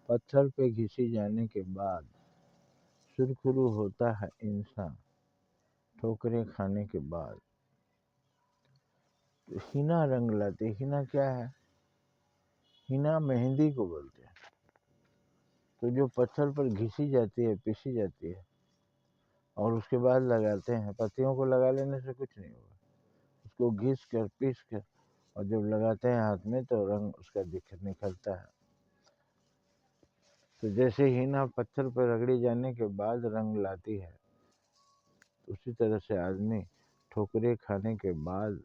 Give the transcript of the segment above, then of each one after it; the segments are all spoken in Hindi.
पत्थर पे घिसी जाने के बाद सुरखुरू होता है इंसान ठोकरें खाने के बाद। तो हिना रंग लाती। हिना क्या है? हिना मेहंदी को बोलते हैं। तो जो पत्थर पर घिसी जाती है, पीसी जाती है और उसके बाद लगाते हैं। पत्तियों को लगा लेने से कुछ नहीं होगा, उसको घिस कर पीस कर और जब लगाते हैं हाथ में तो रंग उसका निखरता है। तो जैसे हिना पत्थर पर रगड़ी जाने के बाद रंग लाती है, उसी तरह से आदमी ठोकरे खाने के बाद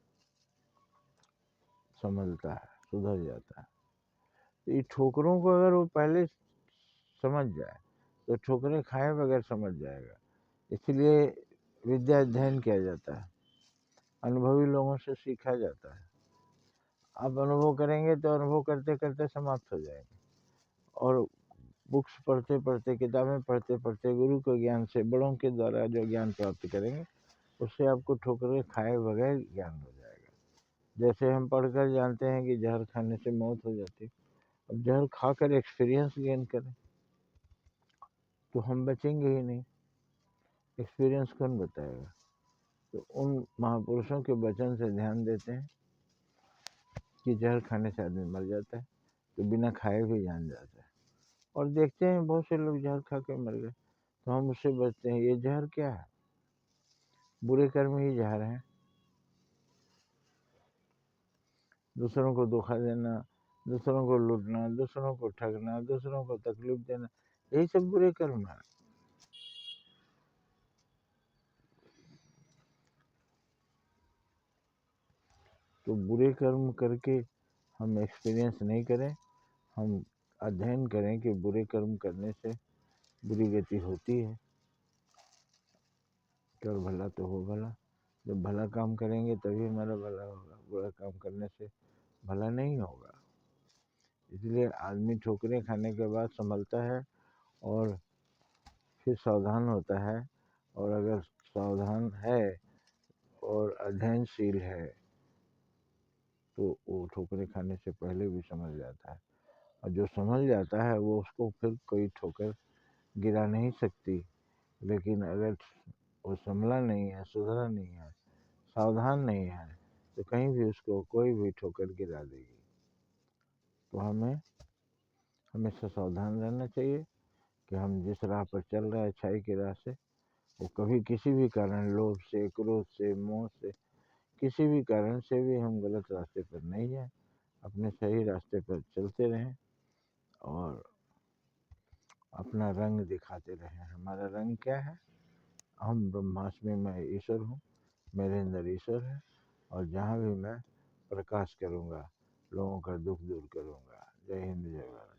संभलता है, सुधर जाता है। तो ये ठोकरों को अगर वो पहले समझ जाए तो ठोकरें खाए बगैर समझ जाएगा। इसलिए विद्या अध्ययन किया जाता है, अनुभवी लोगों से सीखा जाता है। आप अनुभव करेंगे तो अनुभव करते करते समाप्त हो जाएंगे, और बुक्स पढ़ते पढ़ते, किताबें पढ़ते पढ़ते, गुरु के ज्ञान से, बड़ों के द्वारा जो ज्ञान प्राप्त करेंगे उससे आपको ठोकरें खाए बगैर ज्ञान हो जाएगा। जैसे हम पढ़कर जानते हैं कि जहर खाने से मौत हो जाती है, अब जहर खाकर एक्सपीरियंस गेन करें तो हम बचेंगे ही नहीं। एक्सपीरियंस कौन बताएगा? तो उन महापुरुषों के वचन से ध्यान देते हैं कि जहर खाने से आदमी मर जाता है, तो बिना खाए भी जान जाता है। और देखते हैं बहुत से लोग जहर खा के मर गए, तो हम उससे बचते हैं। ये जहर क्या है? बुरे कर्म ही जहर हैं। दूसरों को धोखा देना, दूसरों को लूटना, दूसरों को ठगना, दूसरों को तकलीफ देना, यही सब बुरे कर्म है। तो बुरे कर्म करके हम एक्सपीरियंस नहीं करें, हम अध्ययन करें कि बुरे कर्म करने से बुरी गति होती है। कर भला तो हो भला। जब भला काम करेंगे तभी हमारा भला होगा, बुरा काम करने से भला नहीं होगा। इसलिए आदमी ठोकरें खाने के बाद संभलता है और फिर सावधान होता है। और अगर सावधान है और अध्ययनशील है तो वो ठोकरें खाने से पहले भी समझ जाता है। और जो समझ जाता है वो उसको फिर कोई ठोकर गिरा नहीं सकती। लेकिन अगर वो संभला नहीं है, सुधरा नहीं है, सावधान नहीं है, तो कहीं भी उसको कोई भी ठोकर गिरा देगी। तो हमें हमेशा सावधान रहना चाहिए कि हम जिस राह पर चल रहे हैं, अच्छाई की राह से, वो कभी किसी भी कारण, लोभ से, क्रोध से, मोह से, किसी भी कारण से भी हम गलत रास्ते पर नहीं जाएं, अपने सही रास्ते पर चलते रहें और अपना रंग दिखाते रहें। हमारा रंग क्या है? हम ब्रह्मास्मि में ईश्वर हूँ, मेरे अंदर ईश्वर है, और जहाँ भी मैं प्रकाश करूँगा, लोगों का दुख दूर करूँगा। जय हिंद, जय भारत।